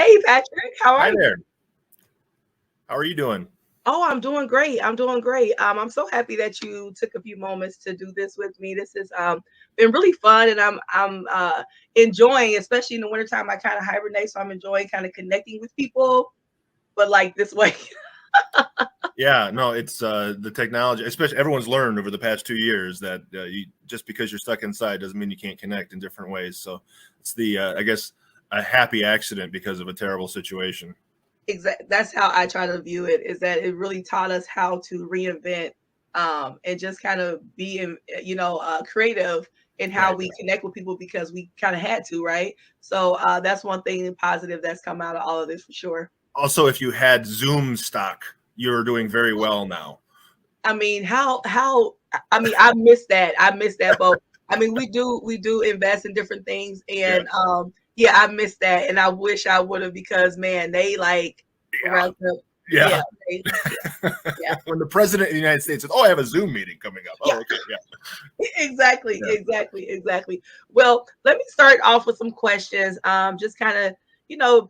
Hey, Patrick, how are Hi you? there. How are you doing? Oh, I'm doing great. I'm doing great. I'm so happy that you took a few moments to do this with me. This has been really fun, and I'm enjoying, especially in the wintertime. I kind of hibernate, so I'm enjoying kind of connecting with people, but like this way. Yeah, no, it's the technology, especially everyone's learned over the past 2 years that you just because you're stuck inside doesn't mean you can't connect in different ways. So it's I guess, a happy accident because of a terrible situation. Exactly. That's how I try to view it. Is that it really taught us how to reinvent, and just kind of be, creative in how Right. we connect with people because we kind of had to, right? So that's one thing positive that's come out of all of this for sure. Also, if you had Zoom stock, you're doing very well now. I mean, I mean, I miss that. I miss that, but I mean, we do invest in different things, Yeah. and yeah, I miss that, and I wish I would have because man, they like Yeah. ramped up. Yeah, Yeah. yeah, yeah. When the president of the United States says, "Oh, I have a Zoom meeting coming up." Yeah. Oh, okay. Yeah. Exactly, Yeah. exactly, exactly. Well, let me start off with some questions. Just kind of,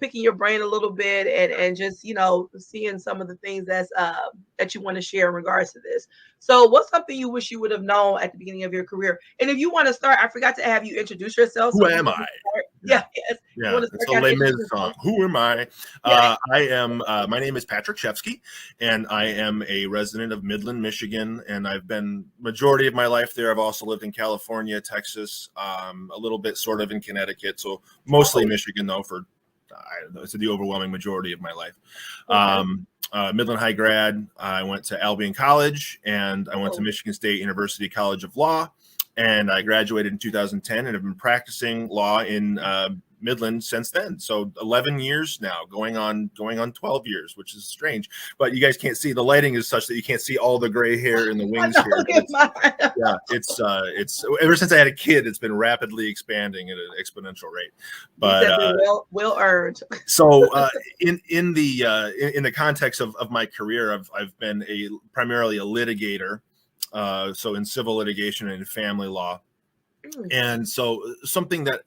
picking your brain a little bit and just, seeing some of the things that you want to share in regards to this. So, what's something you wish you would have known at the beginning of your career? And if you want to start, I forgot to have you introduce yourself. Who So if you am want I? to start, Yeah. yeah, yes, you Yeah, want to it's start a kind of Les Mis introduce song. yourself. Who am I? Yeah. I am. My name is Patrick Chevsky, and I am a resident of Midland, Michigan. And I've been majority of my life there. I've also lived in California, Texas, a little bit sort of in Connecticut. So mostly Oh, Michigan, though, for it's the overwhelming majority of my life. okay. Midland High grad. I went to Albion College, and I went to Oh, Michigan State University College of Law, and I graduated in 2010 and have been practicing law in Midland since then. So 11 years now, going on 12 years, which is strange. But you guys can't see, the lighting is such that you can't see all the gray hair in the I wings know. here. Look But at mine. yeah, it's ever since I had a kid, it's been rapidly expanding at an exponential rate. These But have been well earned. so in the context of my career, I've been primarily a litigator, so in civil litigation and in family law. Mm, And so something that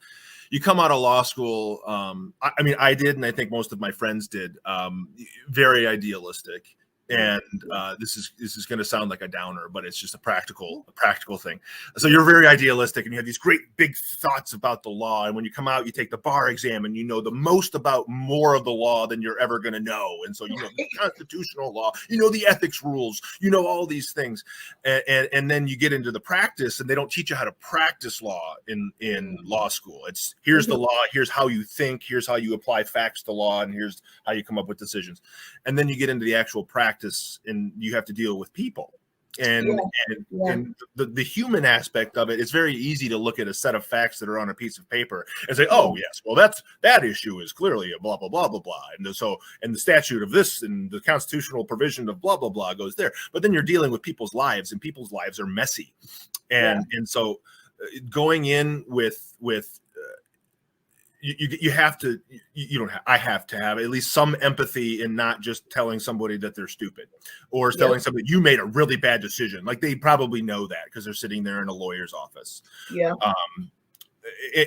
you come out of law school, I mean, I did, and I think most of my friends did, very idealistic. mm, And this is going to sound like a downer, but it's just a practical thing. So you're very idealistic, and you have these great big thoughts about the law. And when you come out, you take the bar exam, and you know the most about more of the law than you're ever going to know. And so you know the constitutional law, you know the ethics rules, you know all these things, and then you get into the practice, and they don't teach you how to practice law in mm, law school. It's here's the mhm. law, here's how you think, here's how you apply facts to law, and here's how you come up with decisions. And then you get into the actual practice, and you have to deal with people. And Yeah, and yeah, and the human aspect of it, it's very easy to look at a set of facts that are on a piece of paper and say, yeah, oh yes, well that issue is clearly a blah blah blah blah blah, and the statute of this and the constitutional provision of blah blah blah goes there. But then you're dealing with people's lives, and people's lives are messy. yeah, And so going in with you have to, you don't have, I have to have at least some empathy in not just telling somebody that they're stupid, or yeah, telling somebody you made a really bad decision. Like, they probably know that because they're sitting there in a lawyer's office. yeah, um,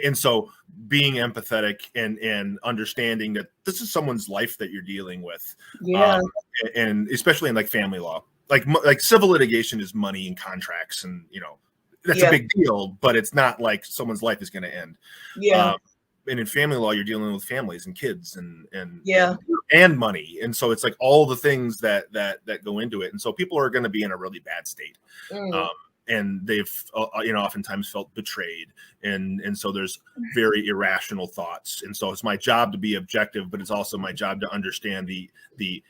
and so being empathetic and understanding that this is someone's life that you're dealing with, yeah, um, and especially in like family law, like civil litigation is money and contracts, and that's a yeah, big deal, but it's not like someone's life is going to end. yeah, um, and in family law, you're dealing with families and kids and and yeah, and and money, and so it's like all the things that go into it. And so people are going to be in a really bad state, mm, um, and they've oftentimes felt betrayed, and so there's very irrational thoughts. And so it's my job to be objective, but it's also my job to understand the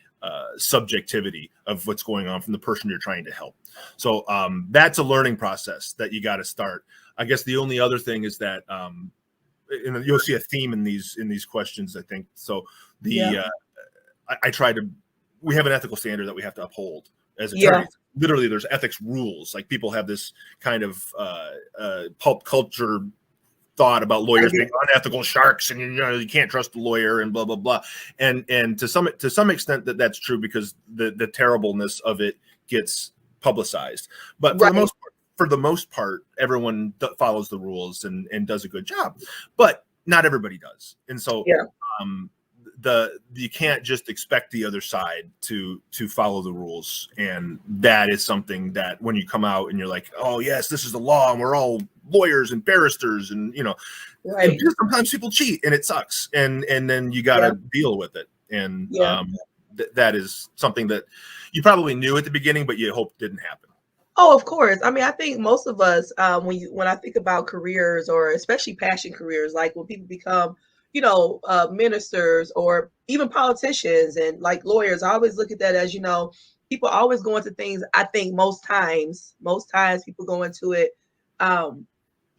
subjectivity of what's going on from the person you're trying to help. So that's a learning process that you got to start. I guess the only other thing is that and you'll see a theme in these questions, I think. So yeah, I try to, we have an ethical standard that we have to uphold as yeah, attorneys. Literally, there's ethics rules. Like, people have this kind of pulp culture thought about I lawyers do. being unethical sharks, and you can't trust a lawyer, and blah blah blah. And to some extent that's true, because the terribleness of it gets publicized. But Right, for the most part, everyone follows the rules and does a good job, but not everybody does. And so yeah, um, you can't just expect the other side to follow the rules, and that is something that when you come out and you're like, oh yes, this is the law, and we're all lawyers and barristers, and and sometimes people cheat, and it sucks, and then you got to deal with it, and that is something that you probably knew at the beginning, but you hope didn't happen. Oh, of course. I mean, I think most of us, when I think about careers, or especially passion careers, like when people become, ministers or even politicians and like lawyers, I always look at that as, people always go into things. I think most times people go into it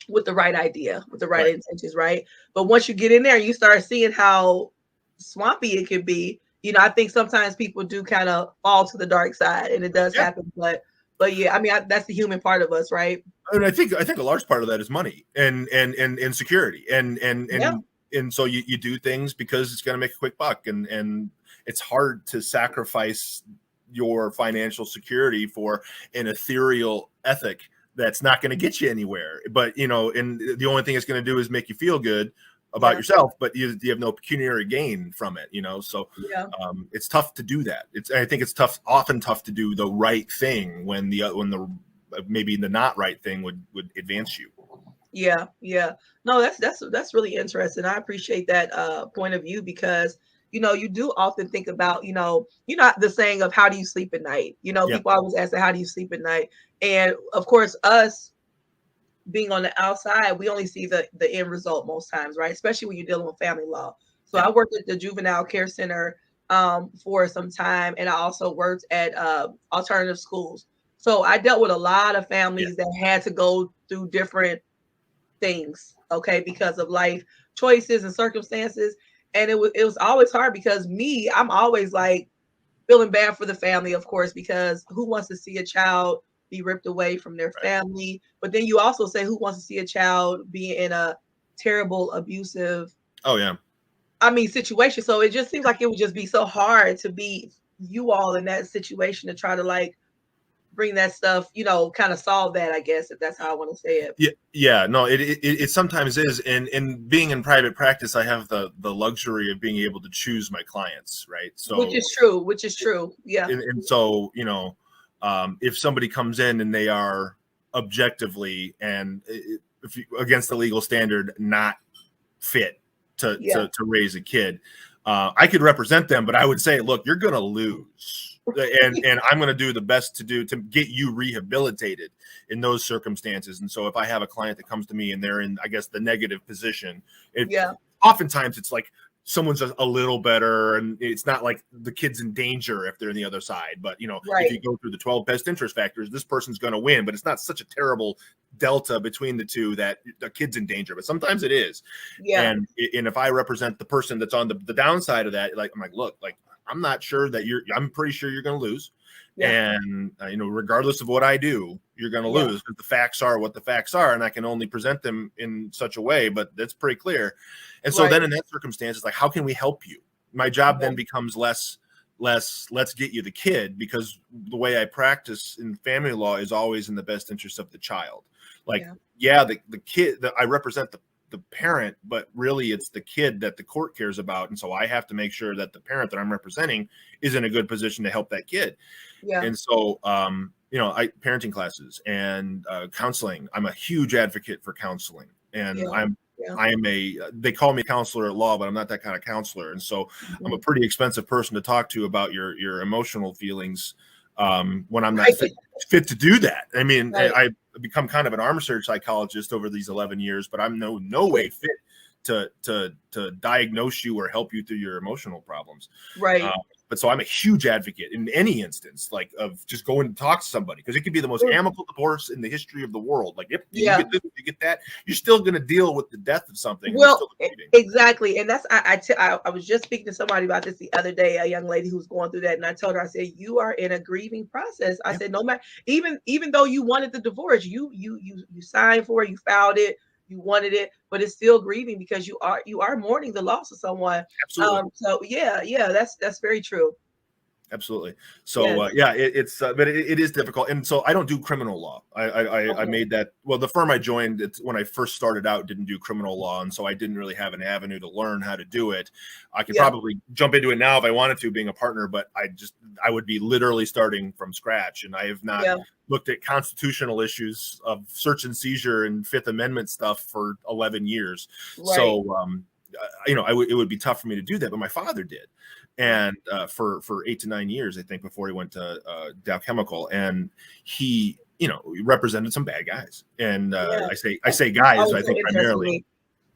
with the right idea, with the right intentions, right? But once you get in there, you start seeing how swampy it can be. I think sometimes people do kind of fall to the dark side, and it does happen, but yeah, I mean, that's the human part of us, right? And I think a large part of that is money and security, and so you do things because it's going to make a quick buck, and it's hard to sacrifice your financial security for an ethereal ethic that's not going to get you anywhere. But and the only thing it's going to do is make you feel good about yourself, but you have no pecuniary gain from it, so it's tough to do that. I think it's often tough to do the right thing when the maybe the not right thing would advance you. No, that's really interesting. I appreciate that point of view, because you do often think about the saying of how do you sleep at night. People always ask how do you sleep at night, and of course us being on the outside, we only see the end result most times, right? Especially when you're dealing with family law. So I worked at the juvenile care center for some time, and I also worked at alternative schools. So I dealt with a lot of families that had to go through different things, okay, because of life choices and circumstances. And it was always hard, because I'm always like feeling bad for the family, of course, because who wants to see a child be ripped away from their family? But then you also say, who wants to see a child be in a terrible, abusive, situation? So it just seems like it would just be so hard to be you all in that situation, to try to like bring that stuff, kind of solve that, I guess, if that's how I want to say it. No, it sometimes is. And being in private practice, I have the luxury of being able to choose my clients, right? So which is true. And so if somebody comes in and they are objectively and against the legal standard not fit to raise a kid, I could represent them, but I would say, look, you're going to lose. And I'm going to do the best to get you rehabilitated in those circumstances. And so if I have a client that comes to me and they're in, I guess, the negative position, oftentimes it's like someone's a little better, and it's not like the kid's in danger if they're in the other side. But if you go through the 12 best interest factors, this person's going to win, but it's not such a terrible delta between the two that the kid's in danger. But sometimes it is. And if I represent the person that's on the downside of that, like I'm like, look, like, I'm not sure that I'm pretty sure you're going to lose. And, regardless of what I do, you're going to lose, because the facts are what the facts are. And I can only present them in such a way, but that's pretty clear. And so then in that circumstance, it's like, how can we help you? My job then becomes less, let's get you the kid, because the way I practice in family law is always in the best interest of the child. Like, the kid that I represent the parent, but really it's the kid that the court cares about. And so I have to make sure that the parent that I'm representing is in a good position to help that kid. And so, parenting classes and counseling, I'm a huge advocate for counseling. And I am they call me a counselor at law, but I'm not that kind of counselor. And so I'm a pretty expensive person to talk to about your emotional feelings when I'm not fit to do that. I mean, I become kind of an armchair psychologist over these 11 years, but I'm no way fit to diagnose you or help you through your emotional problems. But so I'm a huge advocate in any instance, like, of just going to talk to somebody, because it could be the most amicable divorce in the history of the world. Like, you get this, you get that, you're still going to deal with the death of something. Well, exactly. And that's, I was just speaking to somebody about this the other day, a young lady who's going through that. And I told her, I said, you are in a grieving process. I said, no matter, even though you wanted the divorce, you signed for it, you filed it, you wanted it, but it's still grieving, because you are mourning the loss of someone. Absolutely. So that's very true. Absolutely. So Yes. yeah, it's but it is difficult, and so I don't do criminal law. I Okay. made that. Well, the firm I joined, it's when I first started out, didn't do criminal law, and so I didn't really have an avenue to learn how to do it. I could Yeah. probably jump into it now if I wanted to, being a partner, but I would be literally starting from scratch, and I have not Yeah. looked at constitutional issues of search and seizure and Fifth Amendment stuff for 11 years. Right. So it would be tough for me to do that, but my father did. And for 8 to 9 years, I think, before he went to Dow Chemical, and he represented some bad guys. And Yeah. I say That's guys, always I so think interesting to primarily. me.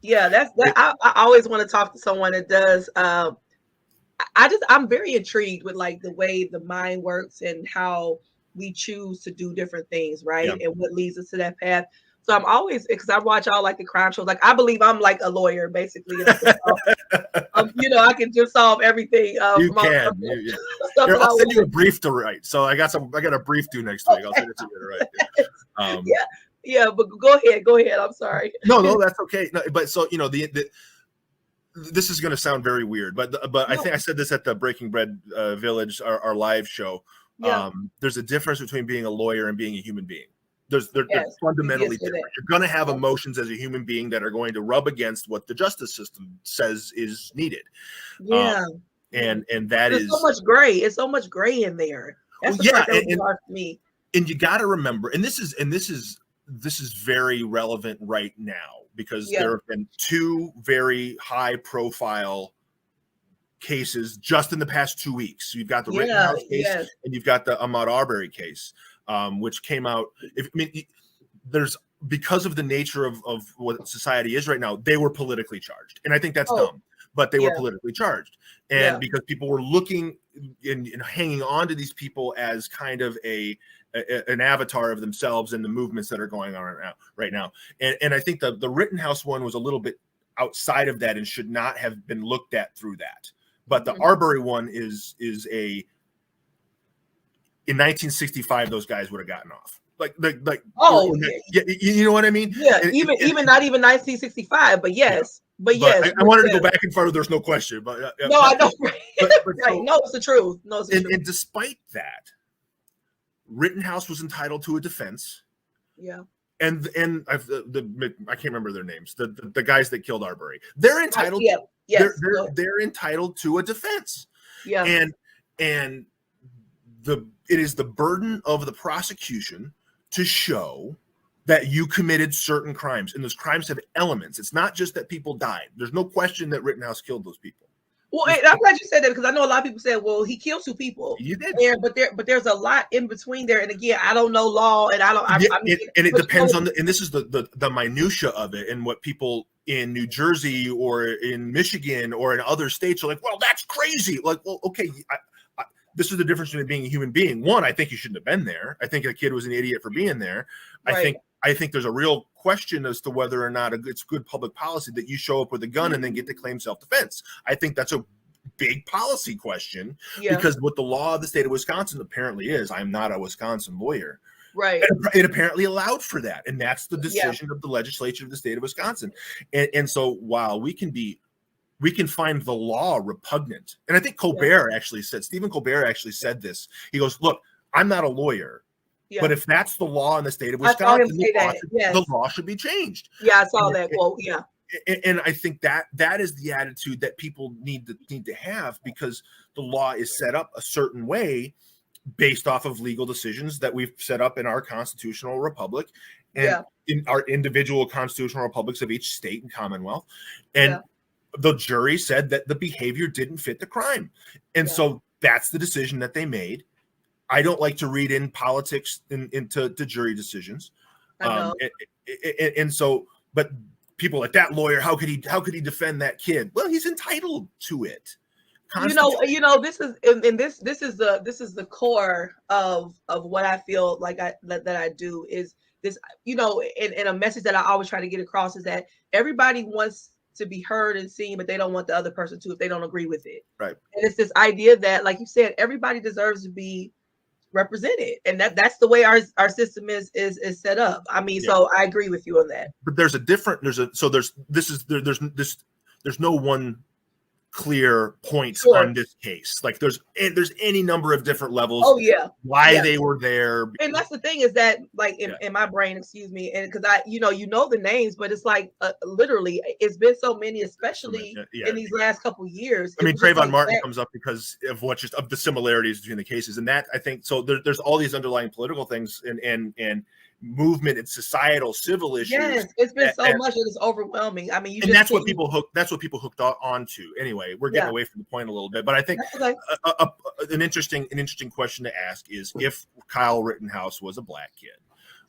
Yeah, I always want to talk to someone that does. I'm very intrigued with like the way the mind works and how we choose to do different things, Yeah. right? And what leads us to that path. So I'm always, because I watch all like the crime shows. Like I believe I'm like a lawyer basically, and I can solve, I can just solve everything You from all can. the stuff Here, that I'll I send you a want. brief to write. So I got a brief due next week. I'll Okay. send it to you to write. Yeah, yeah, but go ahead, go ahead. I'm sorry. No, that's okay. No, but so this is going to sound very weird, but I No, think I said this at the Breaking Bread Village, our live show. yeah, There's a difference between being a lawyer and being a human being. They're yes, you did fundamentally say that. different. You're going to have Yeah. emotions as a human being that are going to rub against what the justice system says is needed, um, Yeah. Yeah. and that There's so is much gray. It's so much gray in there. That's well, the yeah, part that would be hard for me. and you got to remember, and this is very relevant right now because Yeah. there have been two very high profile cases just in the past 2 weeks. So you've got the Yeah. Rittenhouse case Yes. and you've got the Ahmaud Arbery case, which came out. There's because of the nature of what society is right now, they were politically charged, and I think that's Oh, dumb. But they were yeah. politically charged, Yeah. and because people were looking and hanging on to these people as kind of an avatar of themselves and the movements that are going on right now. And I think the Rittenhouse one was a little bit outside of that and should not have been looked at through that. But the Mhm. Arbery one is in 1965, those guys would have gotten off. Oh, You know what I mean? yeah. And, Even not even 1965, but yeah, yes. But but yes. I wanted to Yes. go back and forth. There's no question, but No, I know. Right. but Right. No, it's the truth. No, it's the truth. and despite that, Rittenhouse was entitled to a defense. Yeah. And I can't remember their names. The guys that killed Arbery, they're entitled. Yeah. Yes. They're entitled to a defense. Yeah. And it is the burden of the prosecution to show that you committed certain crimes, and those crimes have elements. It's not just that people died. There's no question that Rittenhouse killed those people. Well, and I'm glad you said that because I know a lot of people said, "Well, he killed 2 people." You did, but there's a lot in between there. And again, I don't know law, and I don't. and it depends on and this is the minutia of it, and what people in New Jersey or in Michigan or in other states are like. Well, that's crazy. Like, well, okay. This is the difference between being a human being. One, I think you shouldn't have been there. I think the kid was an idiot for being there. Right. I think there's a real question as to whether or not it's good public policy that you show up with a gun and then get to claim self-defense. I think that's a big policy question because what the law of the state of Wisconsin apparently is, I'm not a Wisconsin lawyer. Right. It apparently allowed for that. And that's the decision of the legislature of the state of Wisconsin. And so while we can find the law repugnant. And I think Stephen Colbert actually said this. He goes, look, I'm not a lawyer, but if that's the law in the state of Wisconsin, the law should be changed. Yeah, I saw that quote. Yeah. And I think that is the attitude that people need to have, because the law is set up a certain way based off of legal decisions that we've set up in our constitutional republic and in our individual constitutional republics of each state and commonwealth. And the jury said that the behavior didn't fit the crime. And so that's the decision that they made. I don't like to read in politics into jury decisions. And so, but people like that lawyer, how could he defend that kid? Well, he's entitled to it. This is the core of what I feel like that I do is this, and a message that I always try to get across is that everybody wants to be heard and seen, but they don't want the other person to if they don't agree with it. Right. And it's this idea that, like you said, everybody deserves to be represented, and that's the way our system is set up. I mean, so I agree with you on that. But there's no one clear points Sure. on this case. Like there's any number of different levels. Oh yeah. Why Yeah. they were there. And that's the thing is that like in my brain, excuse me, and because I you know the names, but it's like literally it's been so many, especially in these last couple years. I mean, Trayvon like Martin comes up because of of the similarities between the cases, and that I think so. There's all these underlying political things and movement and societal civil issues. Yes, it's been so much that it's overwhelming. I mean, that's what people hooked onto. Anyway, we're getting away from the point a little bit, but I think an interesting question to ask is if Kyle Rittenhouse was a black kid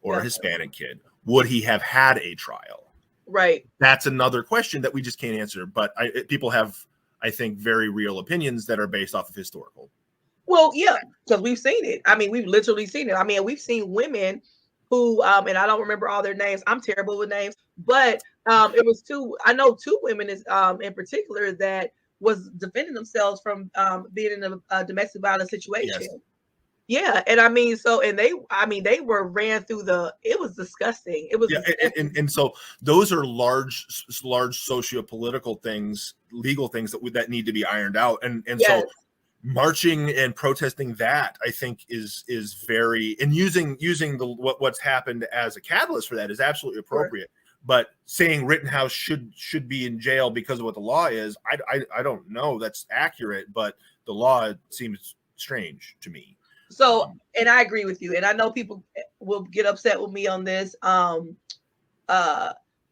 or a Hispanic kid, would he have had a trial? Right. That's another question that we just can't answer. But people have, I think, very real opinions that are based off of historical. Well, yeah, because we've seen it. I mean, we've literally seen it. I mean, we've seen women who, and I don't remember all their names. I'm terrible with names, but it was I know two women in particular that was defending themselves from being in a domestic violence situation. Yes. Yeah, and I mean, they were ran through it was disgusting. It was and so those are large socio-political things, legal things that need to be ironed out, and so marching and protesting that I think is very, and using what's happened as a catalyst for that is absolutely appropriate. Sure. But saying Rittenhouse should be in jail because of what the law is, I don't know that's accurate, but the law seems strange to me. So, and I agree with you, and I know people will get upset with me on this,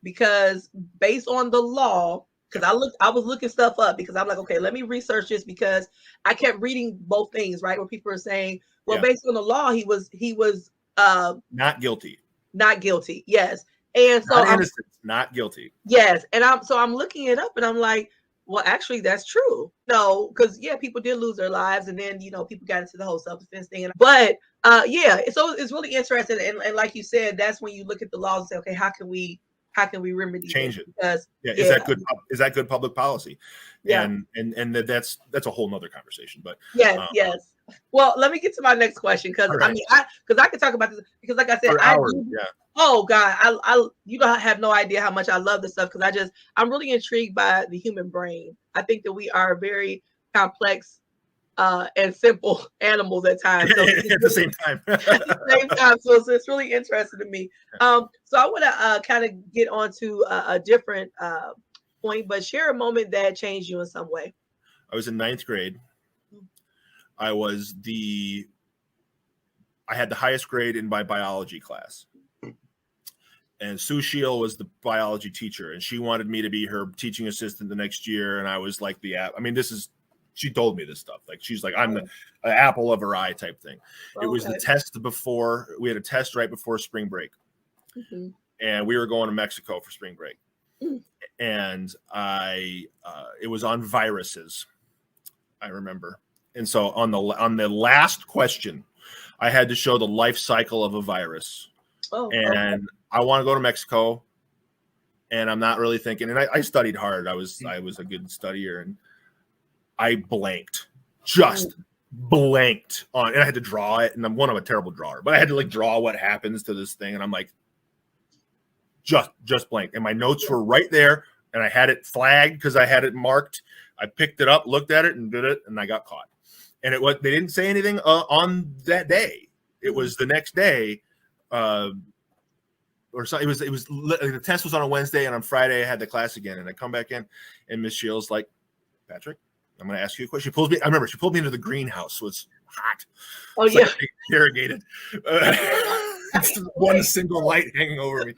because based on the law, because I was looking stuff up because I'm like, okay, let me research this because I kept reading both things, right? Where people are saying, well, based on the law, he was not guilty. Not guilty, yes, and so not innocent, not guilty. Yes, and I'm looking it up, and I'm like, well, actually, that's true. No, because people did lose their lives, and then people got into the whole self-defense thing. But so it's really interesting, and like you said, that's when you look at the laws and say, okay, how can we remedy change it? Because is that good public policy? Yeah, and that's a whole nother conversation. But yes. Well, let me get to my next question because I mean, I could talk about this because, like I said, oh God, I have no idea how much I love this stuff because I'm really intrigued by the human brain. I think that we are very complex and simple animals at times. So at the same time. So it's really interesting to me. So I want to kind of get onto a different point, but share a moment that changed you in some way. I was in 9th grade. I had the highest grade in my biology class. And Sue Shield was the biology teacher, and she wanted me to be her teaching assistant the next year. And I was like she told me this stuff. Like, she's like, I'm the apple of her eye type thing. Okay. It was the test we had a test right before spring break. Mm-hmm. And we were going to Mexico for spring break. Mm. And it was on viruses, I remember. And so on the last question, I had to show the life cycle of a virus. Oh, and okay. I want to go to Mexico, and I'm not really thinking. And I studied hard. I was a good studier, and I blanked, blanked on. And I had to draw it, and I'm a terrible drawer, but I had to draw what happens to this thing, and I'm like, just blank. And my notes were right there, and I had it flagged because I had it marked. I picked it up, looked at it, and did it, and I got caught. And they didn't say anything on that day. It was the next day. Or so it was the test was on a Wednesday, and on Friday I had the class again, and I come back in, and Miss Shields like, Patrick, I'm going to ask you a question. She pulled me into the greenhouse, so it's hot. Oh, it's interrogated. One single light hanging over me,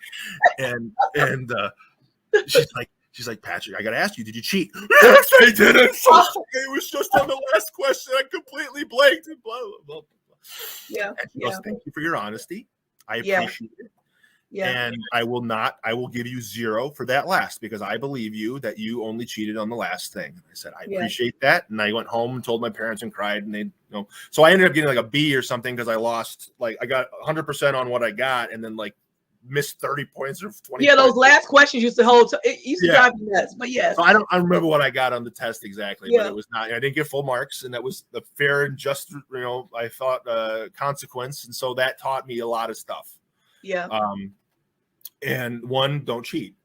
and she's like, Patrick, I got to ask you, did you cheat? Yes, I did. I'm so sorry. It was just on the last question. I completely blanked and blah blah blah. Yeah. And she goes, thank you for your honesty. I appreciate it. Yeah. And I will give you 0 for that last, because I believe you that you only cheated on the last thing. And I said, I appreciate that. And I went home and told my parents and cried, and so I ended up getting like a B or something because I lost, I got 100% on what I got, and then missed 30 points or 20 points. Those last questions used to hold, it used to drive me nuts, but yes. So I don't remember what I got on the test exactly, but it was not, I didn't get full marks, and that was the fair and just, I thought consequence. And so that taught me a lot of stuff. Yeah. And one, don't cheat.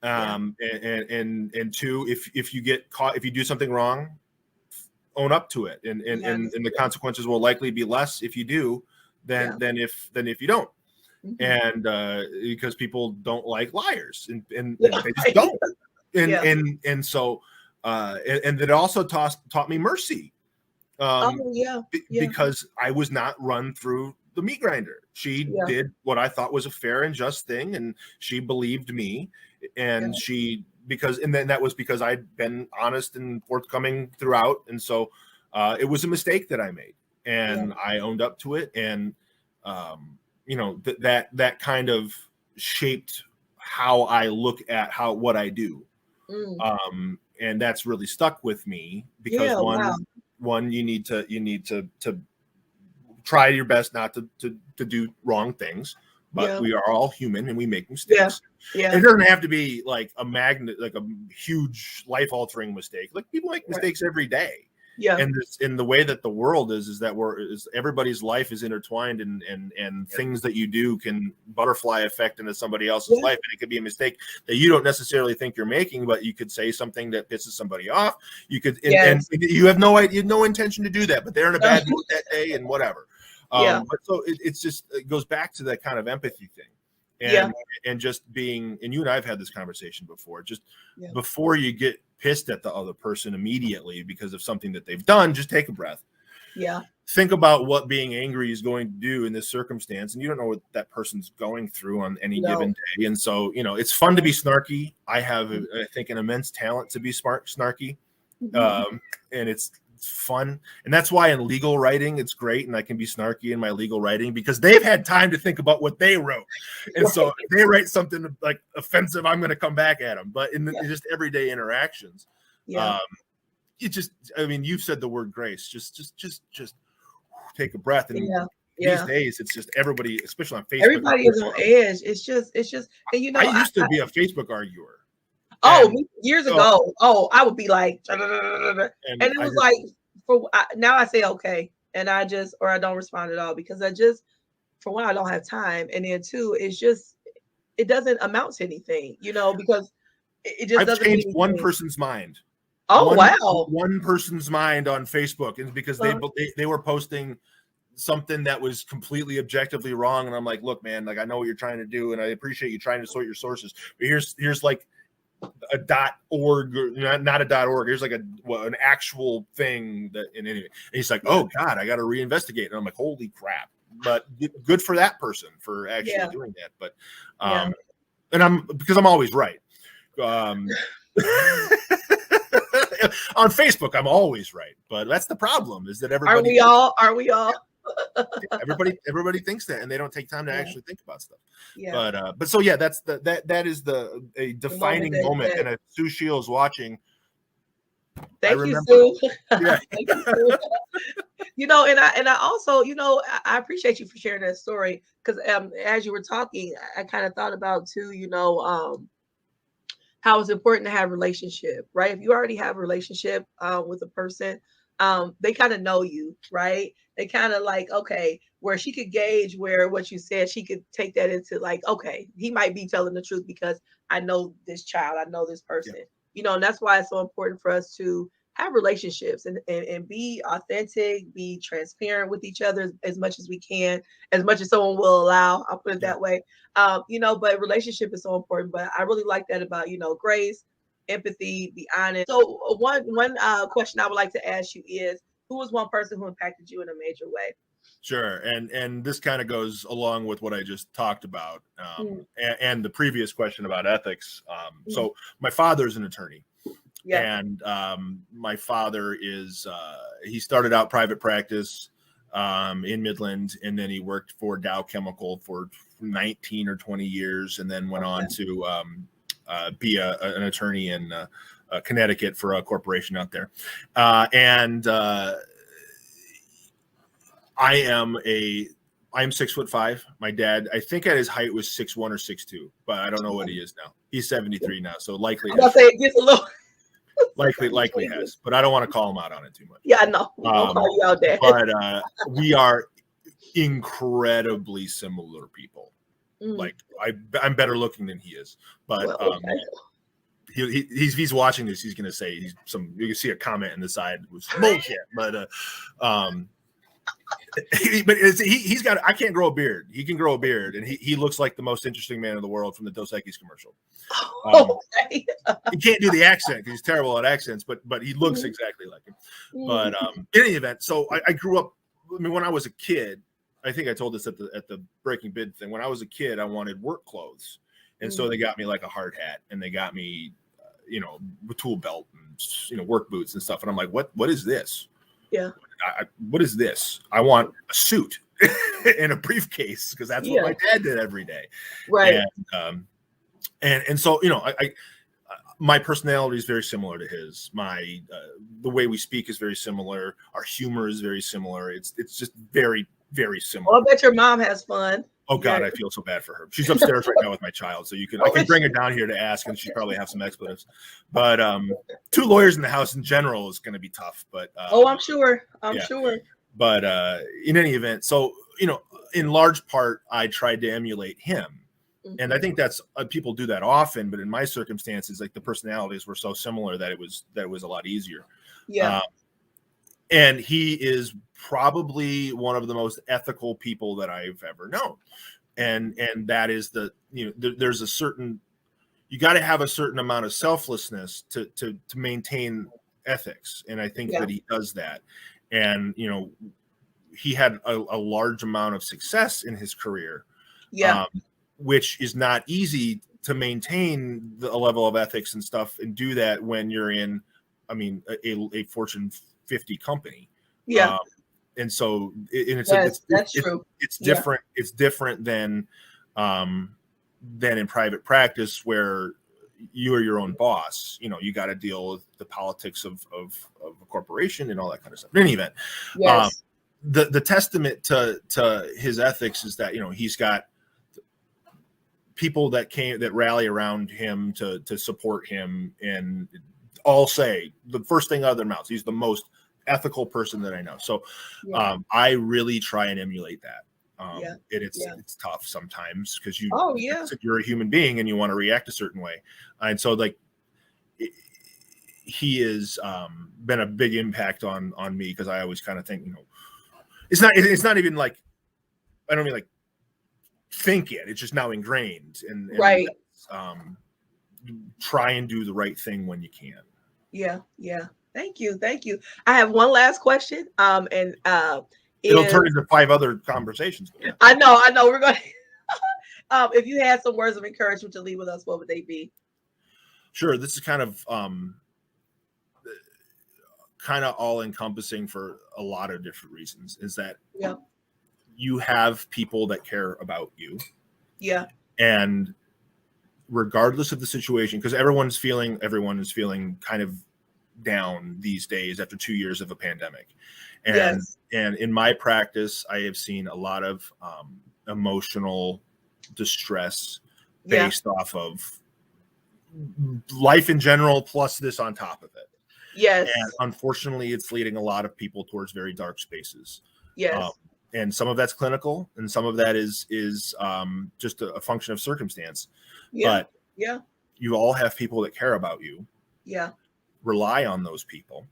And two, if you get caught, if you do something wrong, own up to it, and the consequences will likely be less if you do than if you don't. Mm-hmm. And because people don't like liars, and they just don't. And so and that also taught me mercy. Because I was not run through the meat grinder. She did what I thought was a fair and just thing, and she believed me, and then that was because I'd been honest and forthcoming throughout, and so it was a mistake that I made, and I owned up to it, and that kind of shaped how I look at what I do, and that's really stuck with me because one, you need to try your best not to do wrong things, but we are all human and we make mistakes. It doesn't have to be like a huge life altering mistake. Like people make mistakes every day. And in the way that the world is that everybody's life is intertwined, and things that you do can butterfly effect into somebody else's life, and it could be a mistake that you don't necessarily think you're making, but you could say something that pisses somebody off. You could, and you have no idea, no intention to do that, but they're in a bad mood that day, and whatever. But so it goes back to that kind of empathy thing, and just being. And you and I have had this conversation before. Just before you get pissed at the other person immediately because of something that they've done, just take a breath. Think about what being angry is going to do in this circumstance, and you don't know what that person's going through on any given day. And so, it's fun to be snarky. I have, I think, an immense talent to be snarky, and it's fun. And that's why in legal writing, it's great, and I can be snarky in my legal writing because they've had time to think about what they wrote. And so if they write something like offensive, I'm going to come back at them. But in just everyday interactions, you've said the word grace. Just take a breath. And these days, it's just everybody, especially on Facebook. Everybody is on edge. It's just, and I used to be a Facebook arguer. Years ago, I would be like, and it was like, now I say okay, and I don't respond at all because for one, I don't have time, and then two, it doesn't amount to anything, because it just doesn't. I've changed one person's mind. One person's mind on Facebook, and because they were posting something that was completely objectively wrong, and I'm like, look, man, like I know what you're trying to do, and I appreciate you trying to sort your sources, but here's like a .org, not a .org. Here's like an actual thing that, and he's like, oh God, I got to reinvestigate, and I'm like, holy crap! But good for that person for actually doing that. But and because I'm always right. On Facebook, I'm always right, but that's the problem. Is that everybody? Are we all? everybody thinks that, and they don't take time to actually think about stuff. But so that's that is a defining moment. And if Sue Shields watching, thank you, Sue. Thank you, Sue. And I also, I appreciate you for sharing that story because as you were talking, I kind of thought about too, how it's important to have a relationship, right? If you already have a relationship with a person, they kind of know you, right? They kind of like, okay, where she could gauge where what you said, she could take that into like, okay, he might be telling the truth because I know this child, I know this person, and that's why it's so important for us to have relationships and be authentic, be transparent with each other as much as we can, as much as someone will allow. I'll put it that way. But relationship is so important. But I really like that about, grace, empathy, be honest. So one question I would like to ask you is, who was one person who impacted you in a major way? Sure. And this kind of goes along with what I just talked about and the previous question about ethics. So my father's an attorney. And my father is, he started out private practice in Midland, and then he worked for Dow Chemical for 19 or 20 years, and then went on to be an attorney in Connecticut for a corporation out there. I am 6'5". My dad, I think at his height was 6'1" or 6'2", but I don't know what he is now. He's 73 now, so likely. I'm gonna say it gets a little. likely has, but I don't want to call him out on it too much. Yeah, I know. I'll call you out there. But we are incredibly similar people. Like I'm better looking than he is, but he's watching this. He's going to say you can see a comment in the side was bullshit, but he's got. I can't grow a beard. He can grow a beard, and he looks like the most interesting man in the world from the Dos Equis commercial. Okay. He can't do the accent because he's terrible at accents, but he looks exactly like him. But in any event, so I grew up. I mean, when I was a kid, I think I told this at the Breaking Bid thing. When I was a kid, I wanted work clothes, and so they got me like a hard hat, and they got me, a tool belt and work boots and stuff. And I'm like, what is this? Yeah. What is this? I want a suit and a briefcase because that's what my dad did every day. Right. And so, my personality is very similar to his. The way we speak is very similar. Our humor is very similar. It's just very, very similar. Well, I bet your mom has fun. Oh God, I feel so bad for her. She's upstairs right now with my child, so I can bring her down here to ask, and she probably have some expletives. But 2 lawyers in the house in general is going to be tough. But I'm sure. I'm sure. But in any event, so in large part, I tried to emulate him, and I think that's people do that often. But in my circumstances, like the personalities were so similar that it was a lot easier. Yeah. And he is probably one of the most ethical people that I've ever known. And that is there's a certain, you got to have a certain amount of selflessness to maintain ethics. And I think that he does that. And, he had a large amount of success in his career, which is not easy to maintain a level of ethics and stuff and do that when you're in, a Fortune 50 company. Yeah. And so that's true. It's different. Yeah. It's different than in private practice where you are your own boss. You got to deal with the politics of a corporation and all that kind of stuff. In any event, the testament to his ethics is that he's got people that rally around him to support him, and all say the first thing out of their mouths, he's the most ethical person that I know. So I really try and emulate that. It's tough sometimes because you're a human being and you want to react a certain way. And so he has been a big impact on me because I always kind of think, it's not even like, I don't mean like think it, it's just now ingrained and right. Try and do the right thing when you can. Yeah. Thank you. I have one last question. It'll turn into 5 other conversations. I know. We're going to, if you had some words of encouragement to leave with us, what would they be? Sure. This is kind of all encompassing for a lot of different reasons, is that you have people that care about you. Yeah. And regardless of the situation, because everyone is feeling kind of down these days after 2 years of a pandemic. And in my practice, I have seen a lot of emotional distress based off of life in general, plus this on top of it. Yes. And unfortunately, it's leading a lot of people towards very dark spaces. Yes. And some of that's clinical, and some of that is just a function of circumstance. Yeah. But you all have people that care about you. Yeah. Rely on those people,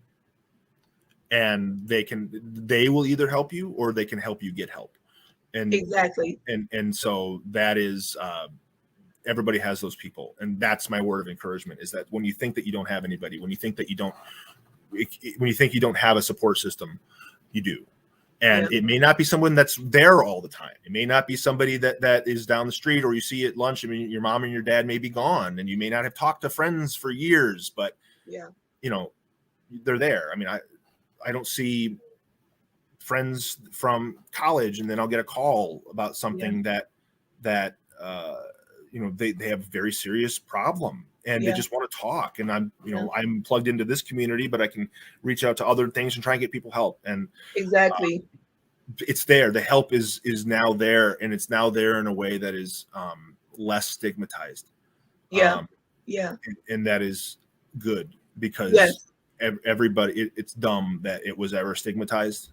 and they will either help you or they can help you get help. And exactly. And so that is everybody has those people, and that's my word of encouragement, is that when you think that you don't have anybody, when you think you don't have a support system, you do. And it may not be someone that's there all the time. It may not be somebody that is down the street, or you see at lunch. I mean, your mom and your dad may be gone, and you may not have talked to friends for years, but they're there. I mean, I don't see friends from college, and then I'll get a call about something that they have a very serious problem, and they just want to talk. And I'm plugged into this community, but I can reach out to other things and try and get people help. And exactly, it's there. The help is now there, and it's now there in a way that is less stigmatized. And that is good, because everybody, it's dumb that it was ever stigmatized.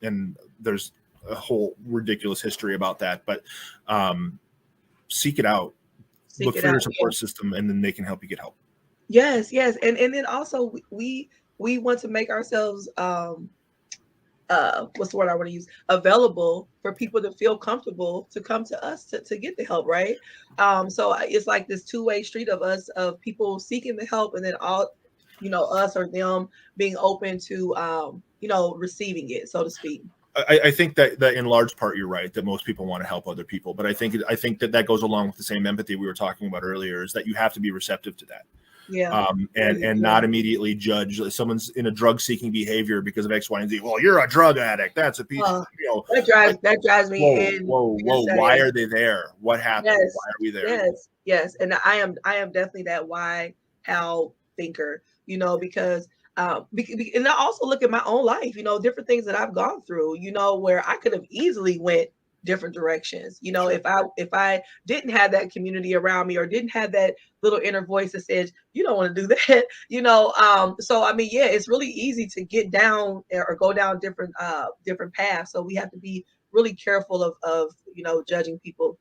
And there's a whole ridiculous history about that, but seek it out. Look for your support system, and then they can help you get help. Yes, yes. And then also we want to make ourselves what's the word I want to use, available for people to feel comfortable to come to us to get the help, right? So it's like this two-way street of us, of people seeking the help, and then all, us or them being open to receiving it, so to speak. I think that in large part you're right, that most people want to help other people, but I think that goes along with the same empathy we were talking about earlier, is that you have to be receptive to that. Yeah. Yeah, And yeah. not immediately judge someone's in a drug seeking behavior because of X, Y, and Z. Well, you're a drug addict. That's a piece. uh, Like, that drives me whoa, whoa, whoa. Why insane. are they there? What happened? Why Yes, are we there? yes, yes. And I am definitely that why, how thinker, because and I also look at my own life, different things that I've gone through, where I could have easily went different directions. Sure. If I didn't have that community around me, or didn't have that little inner voice that says, you don't want to do that, so I mean, yeah, it's really easy to get down or go down different paths. So we have to be really careful of judging people.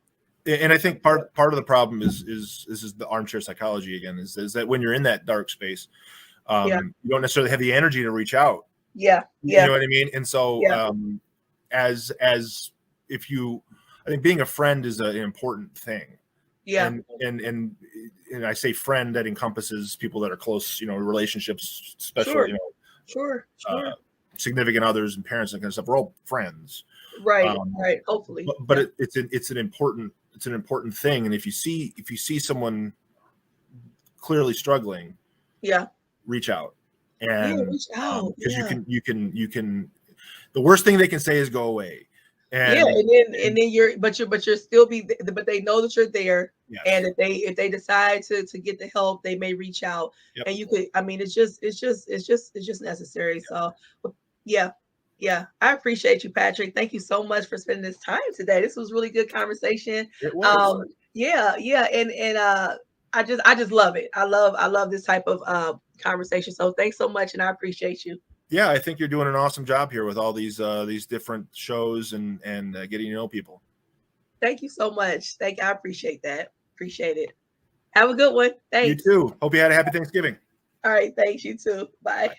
And I think part of the problem is this is the armchair psychology again, is that when you're in that dark space, Yeah, you don't necessarily have the energy to reach out. yeah, You yeah, know what I mean? And so, yeah, as if you, I think being a friend is an important thing. yeah. And I say friend, that encompasses people that are close, relationships, special, Sure, sure, uh, sure. significant others and parents and kind of stuff. We're all friends. Right, Um, right. Hopefully, but yeah, it's an important thing. And if you see someone clearly struggling, yeah, reach out. yeah. And Reach out, because yeah, you can the worst thing they can say is go away. yeah. And And then you're still but they know that you're there. And yes. if they decide to get the help, they may reach out. Yep. And you could, I mean, it's just necessary. So, yeah, yeah. I appreciate you, Patrick. Thank you so much for spending this time today. This was really good conversation. It was. Yeah, yeah. And I just love it. I love this type of conversation. So thanks so much, and I appreciate you. Yeah, I think you're doing an awesome job here with all these different shows and getting to know people. Thank you so much. I appreciate that. Appreciate it. Have a good one. You Thanks. too. Hope you had a happy Thanksgiving. All right. Thanks. You too. Bye. Bye.